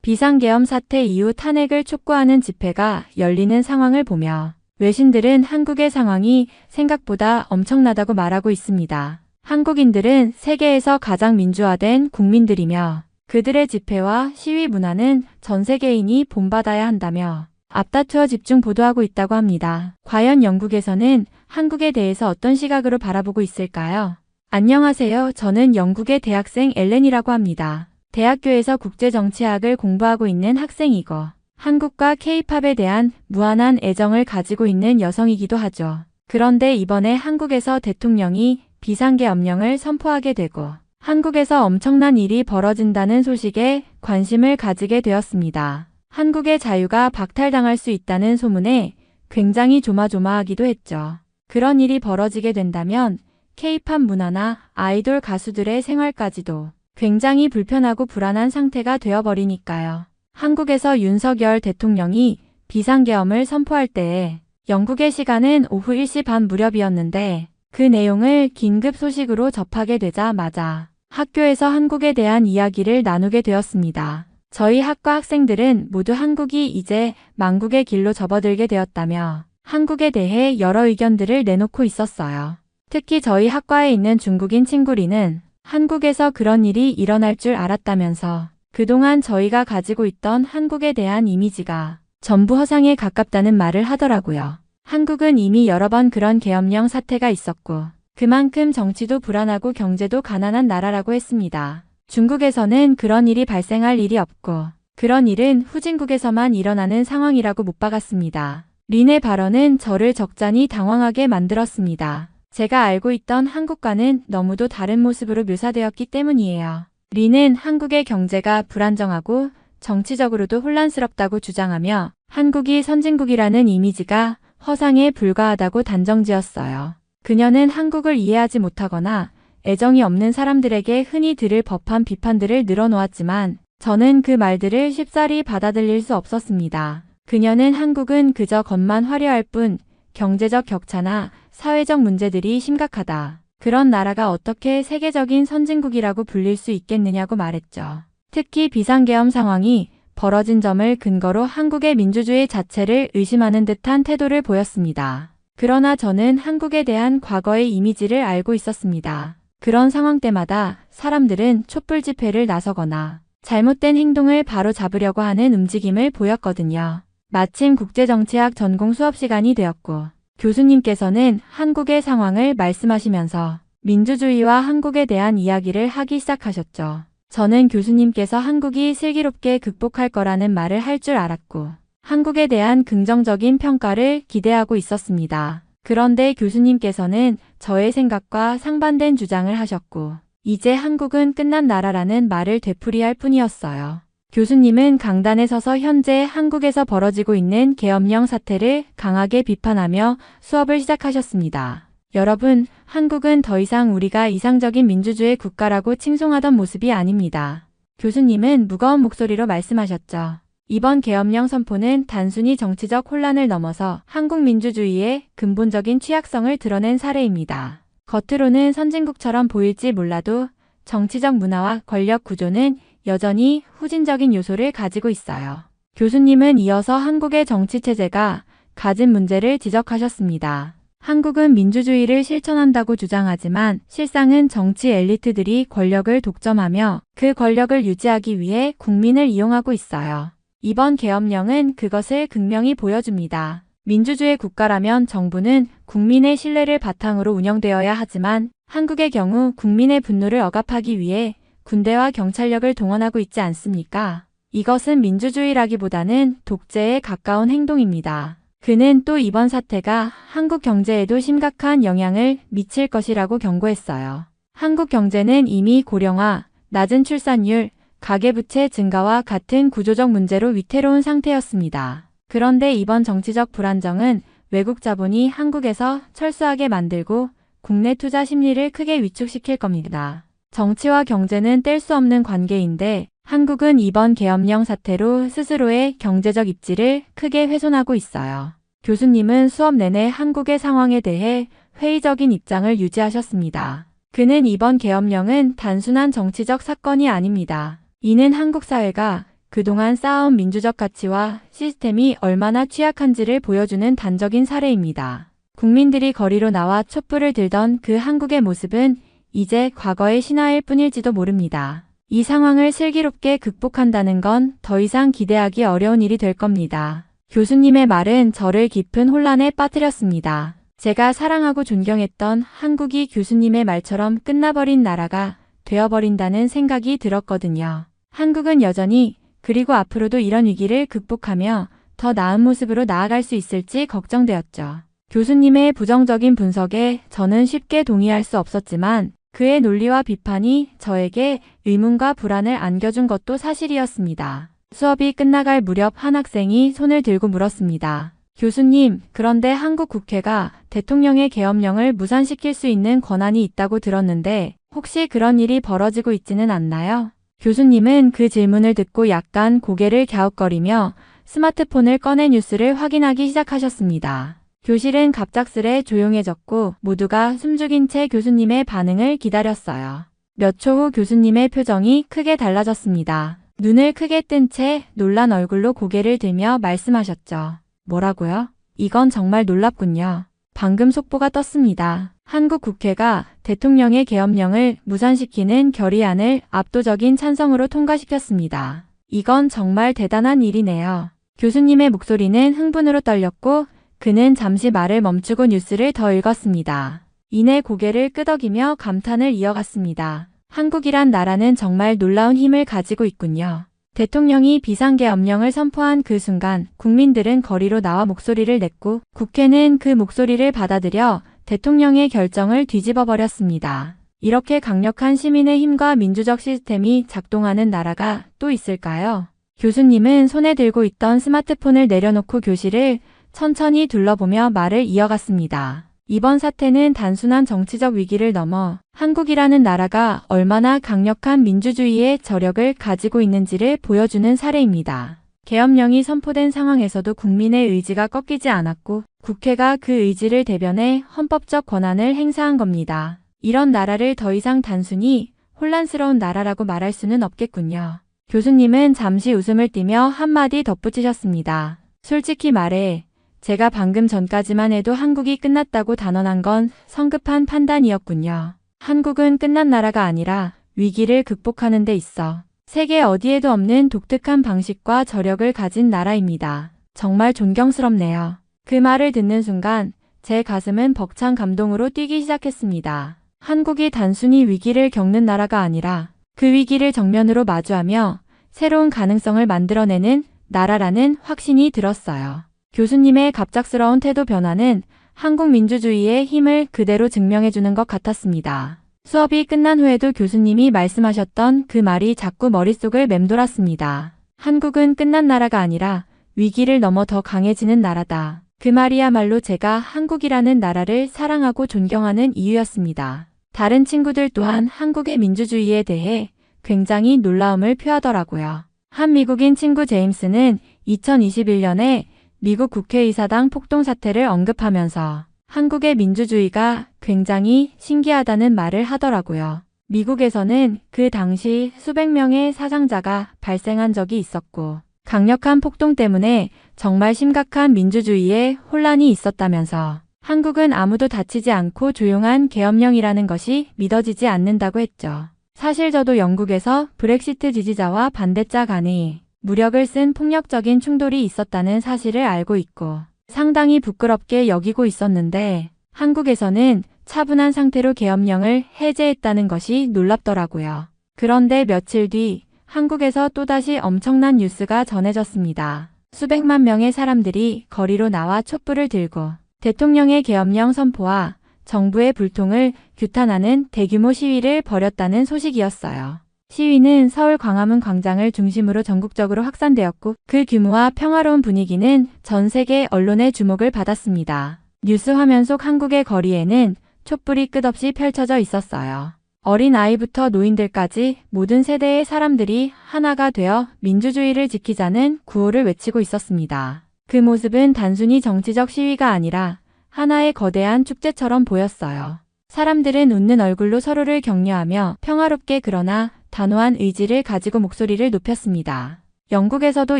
비상계엄 사태 이후 탄핵을 촉구하는 집회가 열리는 상황을 보며 외신들은 한국의 상황이 생각보다 엄청나다고 말하고 있습니다. 한국인들은 세계에서 가장 민주화된 국민들이며 그들의 집회와 시위 문화는 전 세계인이 본받아야 한다며 앞다투어 집중 보도하고 있다고 합니다. 과연 영국에서는 한국에 대해서 어떤 시각으로 바라보고 있을까요? 안녕하세요. 저는 영국의 대학생 엘렌이라고 합니다. 대학교에서 국제정치학을 공부하고 있는 학생이고 한국과 K-팝에 대한 무한한 애정을 가지고 있는 여성이기도 하죠. 그런데 이번에 한국에서 대통령이 비상계엄령을 선포하게 되고 한국에서 엄청난 일이 벌어진다는 소식에 관심을 가지게 되었습니다. 한국의 자유가 박탈당할 수 있다는 소문에 굉장히 조마조마하기도 했죠. 그런 일이 벌어지게 된다면 K-팝 문화나 아이돌 가수들의 생활까지도 굉장히 불편하고 불안한 상태가 되어버리니까요. 한국에서 윤석열 대통령이 비상계엄을 선포할 때에 영국의 시간은 오후 1시 반 무렵이었는데 그 내용을 긴급 소식으로 접하게 되자마자 학교에서 한국에 대한 이야기를 나누게 되었습니다. 저희 학과 학생들은 모두 한국이 이제 망국의 길로 접어들게 되었다며 한국에 대해 여러 의견들을 내놓고 있었어요. 특히 저희 학과에 있는 중국인 친구리는 한국에서 그런 일이 일어날 줄 알았다면서 그동안 저희가 가지고 있던 한국에 대한 이미지가 전부 허상에 가깝다는 말을 하더라고요. 한국은 이미 여러 번 그런 계엄령 사태가 있었고 그만큼 정치도 불안하고 경제도 가난한 나라라고 했습니다. 중국에서는 그런 일이 발생할 일이 없고 그런 일은 후진국에서만 일어나는 상황이라고 못 박았습니다. 린의 발언은 저를 적잖이 당황하게 만들었습니다. 제가 알고 있던 한국과는 너무도 다른 모습으로 묘사되었기 때문이에요. 린은 한국의 경제가 불안정하고 정치적으로도 혼란스럽다고 주장하며 한국이 선진국이라는 이미지가 허상에 불과하다고 단정지었어요. 그녀는 한국을 이해하지 못하거나 애정이 없는 사람들에게 흔히 들을 법한 비판들을 늘어놓았지만 저는 그 말들을 쉽사리 받아들일 수 없었습니다. 그녀는 한국은 그저 겉만 화려할 뿐 경제적 격차나 사회적 문제들이 심각하다. 그런 나라가 어떻게 세계적인 선진국이라고 불릴 수 있겠느냐고 말했죠. 특히 비상계엄 상황이 벌어진 점을 근거로 한국의 민주주의 자체를 의심하는 듯한 태도를 보였습니다. 그러나 저는 한국에 대한 과거의 이미지를 알고 있었습니다. 그런 상황 때마다 사람들은 촛불 집회를 나서거나 잘못된 행동을 바로 잡으려고 하는 움직임을 보였거든요. 마침 국제정치학 전공 수업 시간이 되었고 교수님께서는 한국의 상황을 말씀하시면서 민주주의와 한국에 대한 이야기를 하기 시작하셨죠. 저는 교수님께서 한국이 슬기롭게 극복할 거라는 말을 할 줄 알았고 한국에 대한 긍정적인 평가를 기대하고 있었습니다. 그런데 교수님께서는 저의 생각과 상반된 주장을 하셨고 이제 한국은 끝난 나라라는 말을 되풀이할 뿐이었어요. 교수님은 강단에 서서 현재 한국에서 벌어지고 있는 계엄령 사태를 강하게 비판하며 수업을 시작하셨습니다. 여러분, 한국은 더 이상 우리가 이상적인 민주주의 국가라고 칭송하던 모습이 아닙니다. 교수님은 무거운 목소리로 말씀하셨죠. 이번 계엄령 선포는 단순히 정치적 혼란을 넘어서 한국 민주주의의 근본적인 취약성을 드러낸 사례입니다. 겉으로는 선진국처럼 보일지 몰라도 정치적 문화와 권력 구조는 여전히 후진적인 요소를 가지고 있어요. 교수님은 이어서 한국의 정치체제가 가진 문제를 지적하셨습니다. 한국은 민주주의를 실천한다고 주장하지만 실상은 정치 엘리트들이 권력을 독점하며 그 권력을 유지하기 위해 국민을 이용하고 있어요. 이번 계엄령은 그것을 극명히 보여줍니다. 민주주의 국가라면 정부는 국민의 신뢰를 바탕으로 운영되어야 하지만 한국의 경우 국민의 분노를 억압하기 위해 군대와 경찰력을 동원하고 있지 않습니까? 이것은 민주주의라기보다는 독재에 가까운 행동입니다. 그는 또 이번 사태가 한국 경제에도 심각한 영향을 미칠 것이라고 경고했어요. 한국 경제는 이미 고령화, 낮은 출산율, 가계부채 증가와 같은 구조적 문제로 위태로운 상태였습니다. 그런데 이번 정치적 불안정은 외국 자본이 한국에서 철수하게 만들고 국내 투자 심리를 크게 위축시킬 겁니다. 정치와 경제는 뗄 수 없는 관계인데 한국은 이번 계엄령 사태로 스스로의 경제적 입지를 크게 훼손하고 있어요. 교수님은 수업 내내 한국의 상황에 대해 회의적인 입장을 유지하셨습니다. 그는 이번 계엄령은 단순한 정치적 사건이 아닙니다. 이는 한국 사회가 그동안 쌓아온 민주적 가치와 시스템이 얼마나 취약한지를 보여주는 단적인 사례입니다. 국민들이 거리로 나와 촛불을 들던 그 한국의 모습은 이제 과거의 신화일 뿐일지도 모릅니다. 이 상황을 슬기롭게 극복한다는 건 더 이상 기대하기 어려운 일이 될 겁니다. 교수님의 말은 저를 깊은 혼란에 빠뜨렸습니다. 제가 사랑하고 존경했던 한국이 교수님의 말처럼 끝나버린 나라가 되어버린다는 생각이 들었거든요. 한국은 여전히 그리고 앞으로도 이런 위기를 극복하며 더 나은 모습으로 나아갈 수 있을지 걱정되었죠. 교수님의 부정적인 분석에 저는 쉽게 동의할 수 없었지만 그의 논리와 비판이 저에게 의문과 불안을 안겨준 것도 사실이었습니다. 수업이 끝나갈 무렵 한 학생이 손을 들고 물었습니다. 교수님, 그런데 한국 국회가 대통령의 계엄령을 무산시킬 수 있는 권한이 있다고 들었는데 혹시 그런 일이 벌어지고 있지는 않나요? 교수님은 그 질문을 듣고 약간 고개를 갸웃거리며 스마트폰을 꺼내 뉴스를 확인하기 시작하셨습니다. 교실은 갑작스레 조용해졌고 모두가 숨죽인 채 교수님의 반응을 기다렸어요. 몇 초 후 교수님의 표정이 크게 달라졌습니다. 눈을 크게 뜬 채 놀란 얼굴로 고개를 들며 말씀하셨죠. 뭐라고요? 이건 정말 놀랍군요. 방금 속보가 떴습니다. 한국 국회가 대통령의 계엄령을 무산시키는 결의안을 압도적인 찬성으로 통과시켰습니다. 이건 정말 대단한 일이네요. 교수님의 목소리는 흥분으로 떨렸고 그는 잠시 말을 멈추고 뉴스를 더 읽었습니다. 이내 고개를 끄덕이며 감탄을 이어갔습니다. 한국이란 나라는 정말 놀라운 힘을 가지고 있군요. 대통령이 비상계엄령을 선포한 그 순간 국민들은 거리로 나와 목소리를 냈고 국회는 그 목소리를 받아들여 대통령의 결정을 뒤집어 버렸습니다. 이렇게 강력한 시민의 힘과 민주적 시스템이 작동하는 나라가 또 있을까요? 교수님은 손에 들고 있던 스마트폰을 내려놓고 교실을 천천히 둘러보며 말을 이어갔습니다. 이번 사태는 단순한 정치적 위기를 넘어 한국이라는 나라가 얼마나 강력한 민주주의의 저력을 가지고 있는지를 보여주는 사례입니다. 계엄령이 선포된 상황에서도 국민의 의지가 꺾이지 않았고 국회가 그 의지를 대변해 헌법적 권한을 행사한 겁니다. 이런 나라를 더 이상 단순히 혼란스러운 나라라고 말할 수는 없겠군요. 교수님은 잠시 웃음을 띠며 한마디 덧붙이셨습니다. 솔직히 말해 제가 방금 전까지만 해도 한국이 끝났다고 단언한 건 성급한 판단이었군요. 한국은 끝난 나라가 아니라 위기를 극복하는 데 있어 세계 어디에도 없는 독특한 방식과 저력을 가진 나라입니다. 정말 존경스럽네요. 그 말을 듣는 순간 제 가슴은 벅찬 감동으로 뛰기 시작했습니다. 한국이 단순히 위기를 겪는 나라가 아니라 그 위기를 정면으로 마주하며 새로운 가능성을 만들어내는 나라라는 확신이 들었어요. 교수님의 갑작스러운 태도 변화는 한국 민주주의의 힘을 그대로 증명해주는 것 같았습니다. 수업이 끝난 후에도 교수님이 말씀하셨던 그 말이 자꾸 머릿속을 맴돌았습니다. 한국은 끝난 나라가 아니라 위기를 넘어 더 강해지는 나라다. 그 말이야말로 제가 한국이라는 나라를 사랑하고 존경하는 이유였습니다. 다른 친구들 또한 한국의 민주주의에 대해 굉장히 놀라움을 표하더라고요. 한 미국인 친구 제임스는 2021년에 미국 국회의사당 폭동 사태를 언급하면서 한국의 민주주의가 굉장히 신기하다는 말을 하더라고요. 미국에서는 그 당시 수백 명의 사상자가 발생한 적이 있었고 강력한 폭동 때문에 정말 심각한 민주주의에 혼란이 있었다면서 한국은 아무도 다치지 않고 조용한 계엄령이라는 것이 믿어지지 않는다고 했죠. 사실 저도 영국에서 브렉시트 지지자와 반대자 간의 무력을 쓴 폭력적인 충돌이 있었다는 사실을 알고 있고 상당히 부끄럽게 여기고 있었는데 한국에서는 차분한 상태로 계엄령을 해제했다는 것이 놀랍더라고요. 그런데 며칠 뒤 한국에서 또다시 엄청난 뉴스가 전해졌습니다. 수백만 명의 사람들이 거리로 나와 촛불을 들고 대통령의 계엄령 선포와 정부의 불통을 규탄하는 대규모 시위를 벌였다는 소식이었어요. 시위는 서울 광화문 광장을 중심으로 전국적으로 확산되었고 그 규모와 평화로운 분위기는 전 세계 언론의 주목을 받았습니다. 뉴스 화면 속 한국의 거리에는 촛불이 끝없이 펼쳐져 있었어요. 어린 아이부터 노인들까지 모든 세대의 사람들이 하나가 되어 민주주의를 지키자는 구호를 외치고 있었습니다. 그 모습은 단순히 정치적 시위가 아니라 하나의 거대한 축제처럼 보였어요. 사람들은 웃는 얼굴로 서로를 격려하며 평화롭게 그러나 단호한 의지를 가지고 목소리를 높였습니다. 영국에서도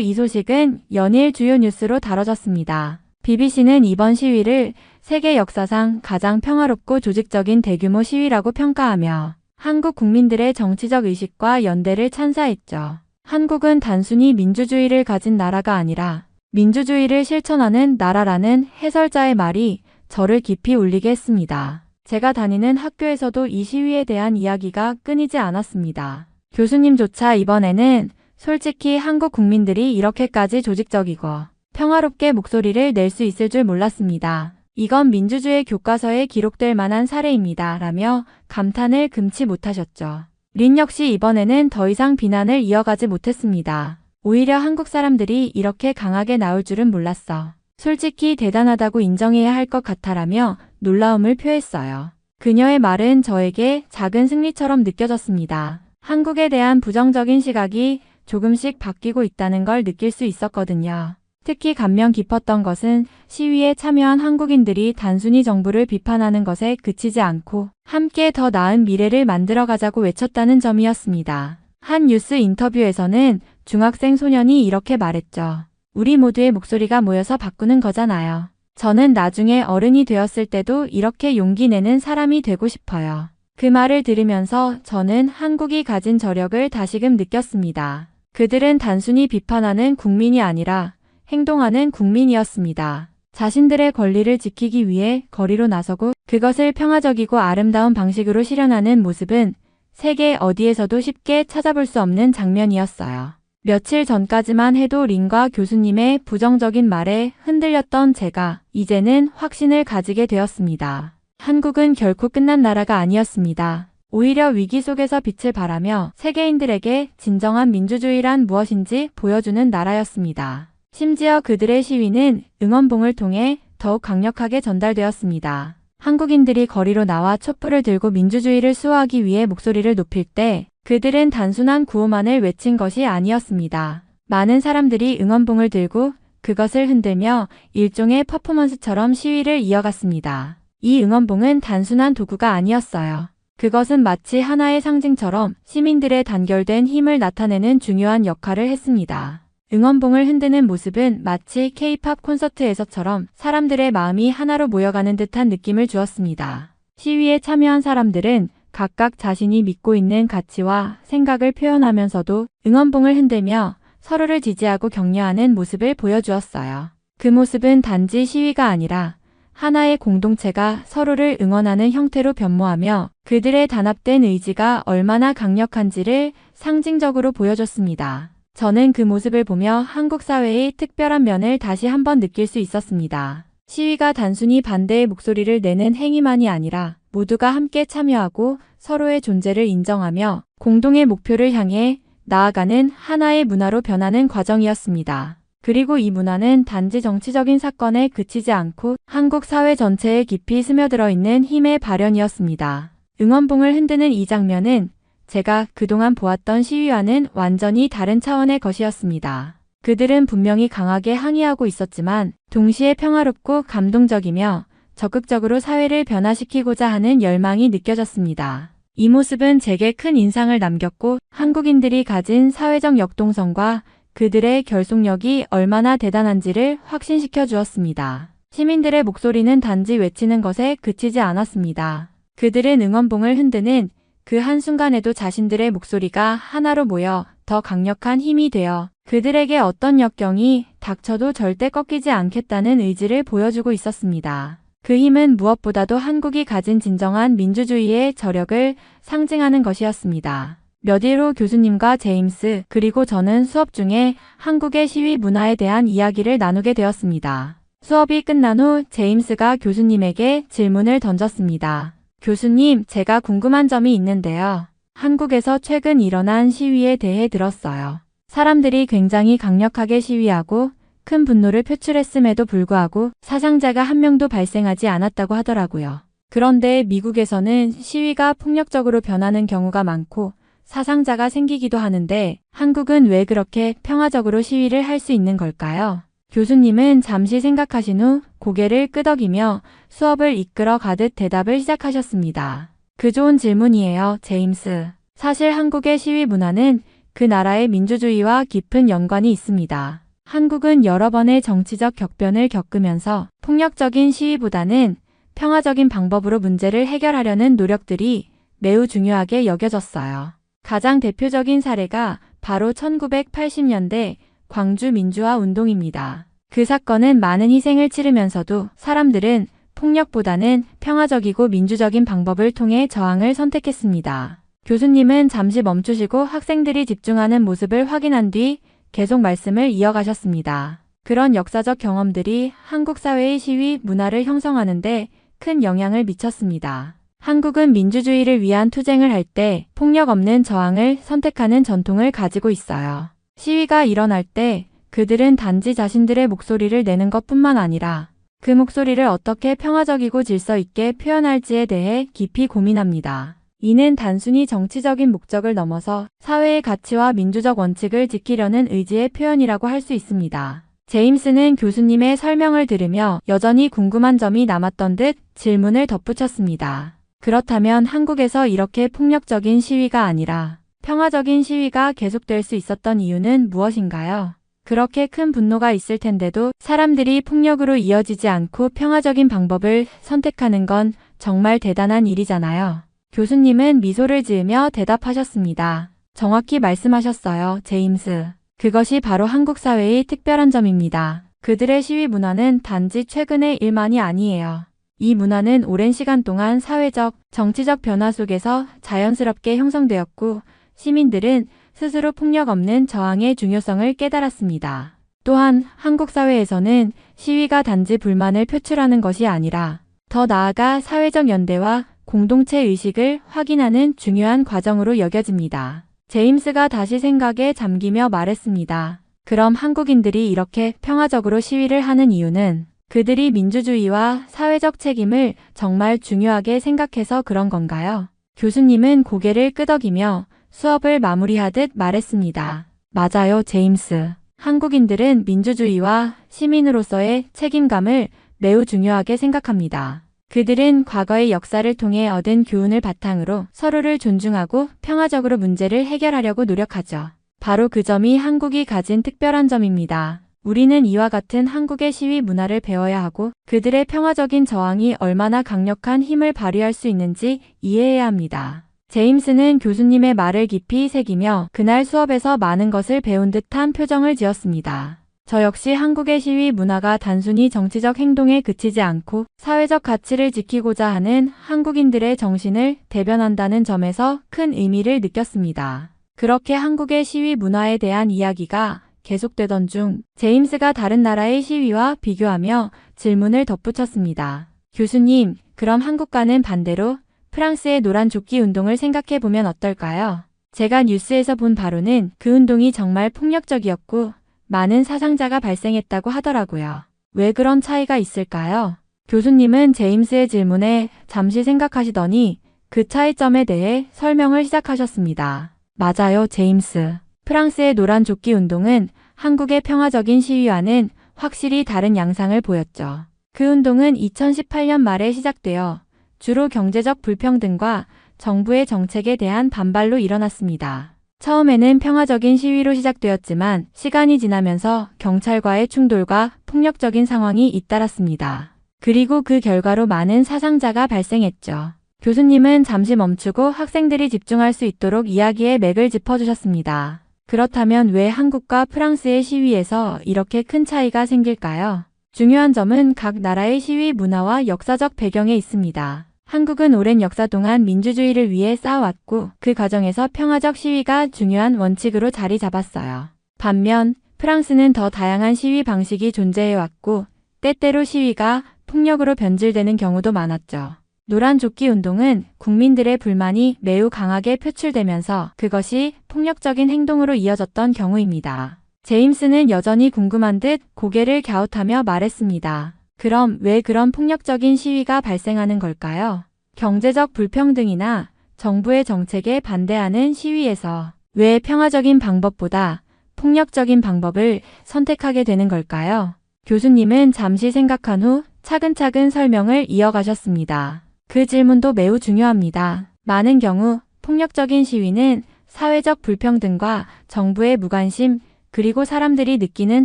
이 소식은 연일 주요 뉴스로 다뤄졌습니다. BBC는 이번 시위를 세계 역사상 가장 평화롭고 조직적인 대규모 시위라고 평가하며 한국 국민들의 정치적 의식과 연대를 찬사했죠. 한국은 단순히 민주주의를 가진 나라가 아니라 민주주의를 실천하는 나라라는 해설자의 말이 저를 깊이 울리게 했습니다. 제가 다니는 학교에서도 이 시위에 대한 이야기가 끊이지 않았습니다. 교수님조차 이번에는 솔직히 한국 국민들이 이렇게까지 조직적이고 평화롭게 목소리를 낼 수 있을 줄 몰랐습니다. 이건 민주주의 교과서에 기록될 만한 사례입니다. 라며 감탄을 금치 못하셨죠. 린 역시 이번에는 더 이상 비난을 이어가지 못했습니다. 오히려 한국 사람들이 이렇게 강하게 나올 줄은 몰랐어. 솔직히 대단하다고 인정해야 할 것 같아라며 놀라움을 표했어요. 그녀의 말은 저에게 작은 승리처럼 느껴졌습니다. 한국에 대한 부정적인 시각이 조금씩 바뀌고 있다는 걸 느낄 수 있었거든요. 특히 감명 깊었던 것은 시위에 참여한 한국인들이 단순히 정부를 비판하는 것에 그치지 않고 함께 더 나은 미래를 만들어가자고 외쳤다는 점이었습니다. 한 뉴스 인터뷰에서는 중학생 소년이 이렇게 말했죠. 우리 모두의 목소리가 모여서 바꾸는 거잖아요. 저는 나중에 어른이 되었을 때도 이렇게 용기 내는 사람이 되고 싶어요. 그 말을 들으면서 저는 한국이 가진 저력을 다시금 느꼈습니다. 그들은 단순히 비판하는 국민이 아니라 행동하는 국민이었습니다. 자신들의 권리를 지키기 위해 거리로 나서고 그것을 평화적이고 아름다운 방식으로 실현하는 모습은 세계 어디에서도 쉽게 찾아볼 수 없는 장면이었어요. 며칠 전까지만 해도 린과 교수님의 부정적인 말에 흔들렸던 제가 이제는 확신을 가지게 되었습니다. 한국은 결코 끝난 나라가 아니었습니다. 오히려 위기 속에서 빛을 발하며 세계인들에게 진정한 민주주의란 무엇인지 보여주는 나라였습니다. 심지어 그들의 시위는 응원봉을 통해 더욱 강력하게 전달되었습니다. 한국인들이 거리로 나와 촛불을 들고 민주주의를 수호하기 위해 목소리를 높일 때 그들은 단순한 구호만을 외친 것이 아니었습니다. 많은 사람들이 응원봉을 들고 그것을 흔들며 일종의 퍼포먼스처럼 시위를 이어갔습니다. 이 응원봉은 단순한 도구가 아니었어요. 그것은 마치 하나의 상징처럼 시민들의 단결된 힘을 나타내는 중요한 역할을 했습니다. 응원봉을 흔드는 모습은 마치 K-팝 콘서트에서처럼 사람들의 마음이 하나로 모여가는 듯한 느낌을 주었습니다. 시위에 참여한 사람들은 각각 자신이 믿고 있는 가치와 생각을 표현하면서도 응원봉을 흔들며 서로를 지지하고 격려하는 모습을 보여주었어요. 그 모습은 단지 시위가 아니라 하나의 공동체가 서로를 응원하는 형태로 변모하며 그들의 단합된 의지가 얼마나 강력한지를 상징적으로 보여줬습니다. 저는 그 모습을 보며 한국 사회의 특별한 면을 다시 한번 느낄 수 있었습니다. 시위가 단순히 반대의 목소리를 내는 행위만이 아니라 모두가 함께 참여하고 서로의 존재를 인정하며 공동의 목표를 향해 나아가는 하나의 문화로 변하는 과정이었습니다. 그리고 이 문화는 단지 정치적인 사건에 그치지 않고 한국 사회 전체에 깊이 스며들어 있는 힘의 발현이었습니다. 응원봉을 흔드는 이 장면은 제가 그동안 보았던 시위와는 완전히 다른 차원의 것이었습니다. 그들은 분명히 강하게 항의하고 있었지만 동시에 평화롭고 감동적이며 적극적으로 사회를 변화시키고자 하는 열망이 느껴졌습니다. 이 모습은 제게 큰 인상을 남겼고 한국인들이 가진 사회적 역동성과 그들의 결속력이 얼마나 대단한지를 확신시켜 주었습니다. 시민들의 목소리는 단지 외치는 것에 그치지 않았습니다. 그들은 응원봉을 흔드는 그 한순간에도 자신들의 목소리가 하나로 모여 더 강력한 힘이 되어 그들에게 어떤 역경이 닥쳐도 절대 꺾이지 않겠다는 의지를 보여주고 있었습니다. 그 힘은 무엇보다도 한국이 가진 진정한 민주주의의 저력을 상징하는 것이었습니다. 몇 일 후 교수님과 제임스 그리고 저는 수업 중에 한국의 시위 문화에 대한 이야기를 나누게 되었습니다. 수업이 끝난 후 제임스가 교수님에게 질문을 던졌습니다. 교수님, 제가 궁금한 점이 있는데요. 한국에서 최근 일어난 시위에 대해 들었어요. 사람들이 굉장히 강력하게 시위하고 큰 분노를 표출했음에도 불구하고 사상자가 한 명도 발생하지 않았다고 하더라고요. 그런데 미국에서는 시위가 폭력적으로 변하는 경우가 많고 사상자가 생기기도 하는데 한국은 왜 그렇게 평화적으로 시위를 할 수 있는 걸까요? 교수님은 잠시 생각하신 후 고개를 끄덕이며 수업을 이끌어 가듯 대답을 시작하셨습니다. 그 좋은 질문이에요, 제임스. 사실 한국의 시위 문화는 그 나라의 민주주의와 깊은 연관이 있습니다. 한국은 여러 번의 정치적 격변을 겪으면서 폭력적인 시위보다는 평화적인 방법으로 문제를 해결하려는 노력들이 매우 중요하게 여겨졌어요. 가장 대표적인 사례가 바로 1980년대 광주 민주화 운동입니다. 그 사건은 많은 희생을 치르면서도 사람들은 폭력보다는 평화적이고 민주적인 방법을 통해 저항을 선택했습니다. 교수님은 잠시 멈추시고 학생들이 집중하는 모습을 확인한 뒤 계속 말씀을 이어가셨습니다. 그런 역사적 경험들이 한국 사회의 시위 문화를 형성하는데 큰 영향을 미쳤습니다. 한국은 민주주의를 위한 투쟁을 할 때 폭력 없는 저항을 선택하는 전통을 가지고 있어요. 시위가 일어날 때 그들은 단지 자신들의 목소리를 내는 것뿐만 아니라 그 목소리를 어떻게 평화적이고 질서 있게 표현할지에 대해 깊이 고민합니다. 이는 단순히 정치적인 목적을 넘어서 사회의 가치와 민주적 원칙을 지키려는 의지의 표현이라고 할 수 있습니다. 제임스는 교수님의 설명을 들으며 여전히 궁금한 점이 남았던 듯 질문을 덧붙였습니다. 그렇다면 한국에서 이렇게 폭력적인 시위가 아니라 평화적인 시위가 계속될 수 있었던 이유는 무엇인가요? 그렇게 큰 분노가 있을 텐데도 사람들이 폭력으로 이어지지 않고 평화적인 방법을 선택하는 건 정말 대단한 일이잖아요. 교수님은 미소를 지으며 대답하셨습니다. 정확히 말씀하셨어요, 제임스. 그것이 바로 한국 사회의 특별한 점입니다. 그들의 시위 문화는 단지 최근의 일만이 아니에요. 이 문화는 오랜 시간 동안 사회적, 정치적 변화 속에서 자연스럽게 형성되었고 시민들은 스스로 폭력 없는 저항의 중요성을 깨달았습니다. 또한 한국 사회에서는 시위가 단지 불만을 표출하는 것이 아니라 더 나아가 사회적 연대와 공동체 의식을 확인하는 중요한 과정으로 여겨집니다. 제임스가 다시 생각에 잠기며 말했습니다. 그럼 한국인들이 이렇게 평화적으로 시위를 하는 이유는 그들이 민주주의와 사회적 책임을 정말 중요하게 생각해서 그런 건가요? 교수님은 고개를 끄덕이며 수업을 마무리하듯 말했습니다. 맞아요, 제임스. 한국인들은 민주주의와 시민으로서의 책임감을 매우 중요하게 생각합니다. 그들은 과거의 역사를 통해 얻은 교훈을 바탕으로 서로를 존중하고 평화적으로 문제를 해결하려고 노력하죠. 바로 그 점이 한국이 가진 특별한 점입니다. 우리는 이와 같은 한국의 시위 문화를 배워야 하고 그들의 평화적인 저항이 얼마나 강력한 힘을 발휘할 수 있는지 이해해야 합니다. 제임스는 교수님의 말을 깊이 새기며 그날 수업에서 많은 것을 배운 듯한 표정을 지었습니다. 저 역시 한국의 시위 문화가 단순히 정치적 행동에 그치지 않고 사회적 가치를 지키고자 하는 한국인들의 정신을 대변한다는 점에서 큰 의미를 느꼈습니다. 그렇게 한국의 시위 문화에 대한 이야기가 계속되던 중 제임스가 다른 나라의 시위와 비교하며 질문을 덧붙였습니다. 교수님, 그럼 한국과는 반대로 프랑스의 노란 조끼 운동을 생각해보면 어떨까요? 제가 뉴스에서 본 바로는 그 운동이 정말 폭력적이었고 많은 사상자가 발생했다고 하더라고요. 왜 그런 차이가 있을까요? 교수님은 제임스의 질문에 잠시 생각하시더니 그 차이점에 대해 설명을 시작하셨습니다. 맞아요, 제임스. 프랑스의 노란 조끼 운동은 한국의 평화적인 시위와는 확실히 다른 양상을 보였죠. 그 운동은 2018년 말에 시작되어 주로 경제적 불평등과 정부의 정책에 대한 반발로 일어났습니다. 처음에는 평화적인 시위로 시작되었지만 시간이 지나면서 경찰과의 충돌과 폭력적인 상황이 잇따랐습니다. 그리고 그 결과로 많은 사상자가 발생했죠. 교수님은 잠시 멈추고 학생들이 집중할 수 있도록 이야기의 맥을 짚어주셨습니다. 그렇다면 왜 한국과 프랑스의 시위에서 이렇게 큰 차이가 생길까요? 중요한 점은 각 나라의 시위 문화와 역사적 배경에 있습니다. 한국은 오랜 역사 동안 민주주의를 위해 싸워왔고 그 과정에서 평화적 시위가 중요한 원칙으로 자리 잡았어요. 반면 프랑스는 더 다양한 시위 방식이 존재해왔고 때때로 시위가 폭력으로 변질되는 경우도 많았죠. 노란 조끼 운동은 국민들의 불만이 매우 강하게 표출되면서 그것이 폭력적인 행동으로 이어졌던 경우입니다. 제임스는 여전히 궁금한 듯 고개를 갸웃하며 말했습니다. 그럼 왜 그런 폭력적인 시위가 발생하는 걸까요? 경제적 불평등이나 정부의 정책에 반대하는 시위에서 왜 평화적인 방법보다 폭력적인 방법을 선택하게 되는 걸까요? 교수님은 잠시 생각한 후 차근차근 설명을 이어가셨습니다. 그 질문도 매우 중요합니다. 많은 경우 폭력적인 시위는 사회적 불평등과 정부의 무관심, 그리고 사람들이 느끼는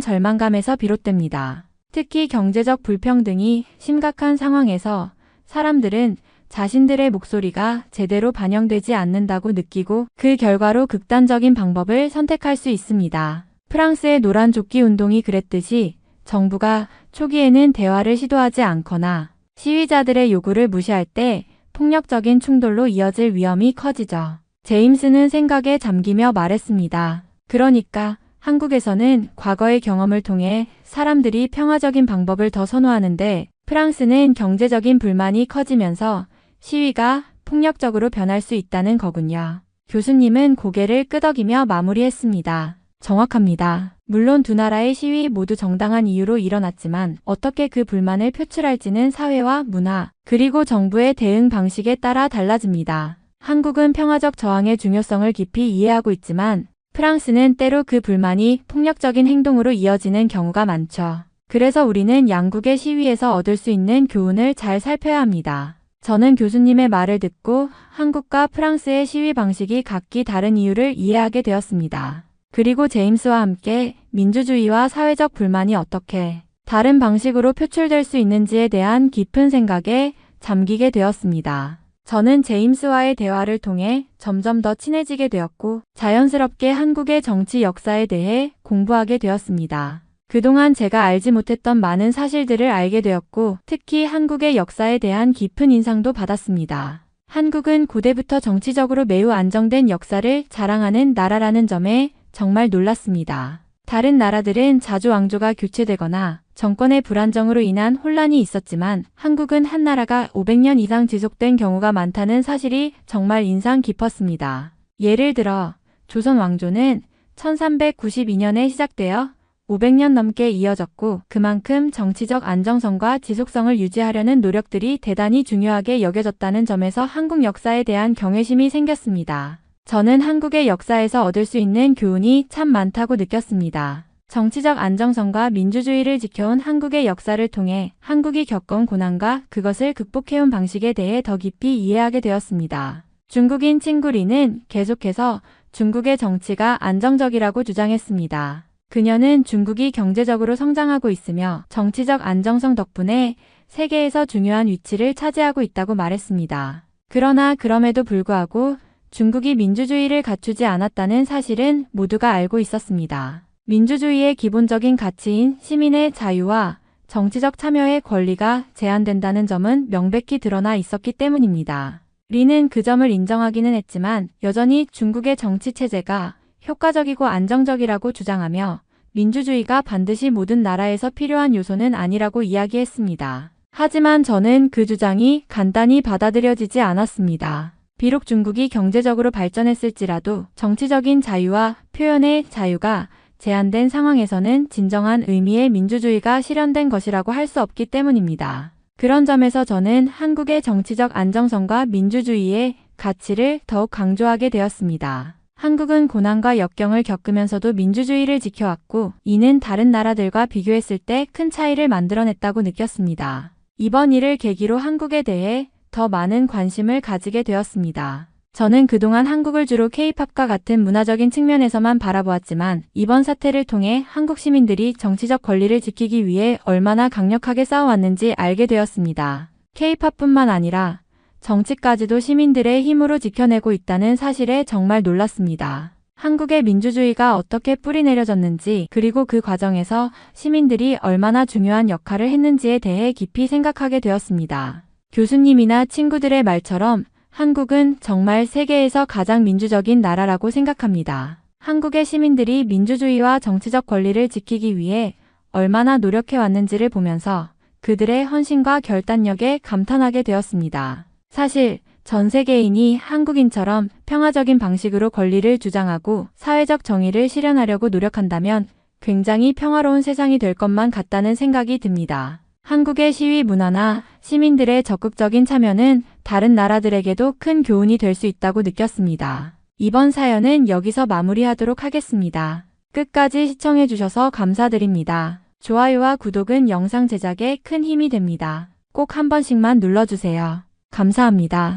절망감에서 비롯됩니다. 특히 경제적 불평등이 심각한 상황에서 사람들은 자신들의 목소리가 제대로 반영되지 않는다고 느끼고 그 결과로 극단적인 방법을 선택할 수 있습니다. 프랑스의 노란 조끼 운동이 그랬듯이 정부가 초기에는 대화를 시도하지 않거나 시위자들의 요구를 무시할 때 폭력적인 충돌로 이어질 위험이 커지죠. 제임스는 생각에 잠기며 말했습니다. 그러니까 한국에서는 과거의 경험을 통해 사람들이 평화적인 방법을 더 선호하는데 프랑스는 경제적인 불만이 커지면서 시위가 폭력적으로 변할 수 있다는 거군요. 교수님은 고개를 끄덕이며 마무리했습니다. 정확합니다. 물론 두 나라의 시위 모두 정당한 이유로 일어났지만 어떻게 그 불만을 표출할지는 사회와 문화, 그리고 정부의 대응 방식에 따라 달라집니다. 한국은 평화적 저항의 중요성을 깊이 이해하고 있지만 프랑스는 때로 그 불만이 폭력적인 행동으로 이어지는 경우가 많죠. 그래서 우리는 양국의 시위에서 얻을 수 있는 교훈을 잘 살펴야 합니다. 저는 교수님의 말을 듣고 한국과 프랑스의 시위 방식이 각기 다른 이유를 이해하게 되었습니다. 그리고 제임스와 함께 민주주의와 사회적 불만이 어떻게 다른 방식으로 표출될 수 있는지에 대한 깊은 생각에 잠기게 되었습니다. 저는 제임스와의 대화를 통해 점점 더 친해지게 되었고 자연스럽게 한국의 정치 역사에 대해 공부하게 되었습니다. 그동안 제가 알지 못했던 많은 사실들을 알게 되었고 특히 한국의 역사에 대한 깊은 인상도 받았습니다. 한국은 고대부터 정치적으로 매우 안정된 역사를 자랑하는 나라라는 점에 정말 놀랐습니다. 다른 나라들은 자주 왕조가 교체되거나 정권의 불안정으로 인한 혼란이 있었지만 한국은 한 나라가 500년 이상 지속된 경우가 많다는 사실이 정말 인상 깊었습니다. 예를 들어 조선 왕조는 1392년에 시작되어 500년 넘게 이어졌고 그만큼 정치적 안정성과 지속성을 유지하려는 노력들이 대단히 중요하게 여겨졌다는 점에서 한국 역사에 대한 경외심이 생겼습니다. 저는 한국의 역사에서 얻을 수 있는 교훈이 참 많다고 느꼈습니다. 정치적 안정성과 민주주의를 지켜온 한국의 역사를 통해 한국이 겪은 고난과 그것을 극복해온 방식에 대해 더 깊이 이해하게 되었습니다. 중국인 친구 리는 계속해서 중국의 정치가 안정적이라고 주장했습니다. 그녀는 중국이 경제적으로 성장하고 있으며 정치적 안정성 덕분에 세계에서 중요한 위치를 차지하고 있다고 말했습니다. 그러나 그럼에도 불구하고 중국이 민주주의를 갖추지 않았다는 사실은 모두가 알고 있었습니다. 민주주의의 기본적인 가치인 시민의 자유와 정치적 참여의 권리가 제한된다는 점은 명백히 드러나 있었기 때문입니다. 리는 그 점을 인정하기는 했지만 여전히 중국의 정치 체제가 효과적이고 안정적이라고 주장하며 민주주의가 반드시 모든 나라에서 필요한 요소는 아니라고 이야기했습니다. 하지만 저는 그 주장이 간단히 받아들여지지 않았습니다. 비록 중국이 경제적으로 발전했을지라도 정치적인 자유와 표현의 자유가 제한된 상황에서는 진정한 의미의 민주주의가 실현된 것이라고 할 수 없기 때문입니다. 그런 점에서 저는 한국의 정치적 안정성과 민주주의의 가치를 더욱 강조하게 되었습니다. 한국은 고난과 역경을 겪으면서도 민주주의를 지켜왔고 이는 다른 나라들과 비교했을 때 큰 차이를 만들어냈다고 느꼈습니다. 이번 일을 계기로 한국에 대해 더 많은 관심을 가지게 되었습니다. 저는 그동안 한국을 주로 K-팝과 같은 문화적인 측면에서만 바라보았지만 이번 사태를 통해 한국 시민들이 정치적 권리를 지키기 위해 얼마나 강력하게 싸워왔는지 알게 되었습니다. K-팝뿐만 아니라 정치까지도 시민들의 힘으로 지켜내고 있다는 사실에 정말 놀랐습니다. 한국의 민주주의가 어떻게 뿌리내려졌는지 그리고 그 과정에서 시민들이 얼마나 중요한 역할을 했는지에 대해 깊이 생각하게 되었습니다. 교수님이나 친구들의 말처럼 한국은 정말 세계에서 가장 민주적인 나라라고 생각합니다. 한국의 시민들이 민주주의와 정치적 권리를 지키기 위해 얼마나 노력해왔는지를 보면서 그들의 헌신과 결단력에 감탄하게 되었습니다. 사실 전 세계인이 한국인처럼 평화적인 방식으로 권리를 주장하고 사회적 정의를 실현하려고 노력한다면 굉장히 평화로운 세상이 될 것만 같다는 생각이 듭니다. 한국의 시위 문화나 시민들의 적극적인 참여는 다른 나라들에게도 큰 교훈이 될 수 있다고 느꼈습니다. 이번 사연은 여기서 마무리하도록 하겠습니다. 끝까지 시청해주셔서 감사드립니다. 좋아요와 구독은 영상 제작에 큰 힘이 됩니다. 꼭 한 번씩만 눌러주세요. 감사합니다.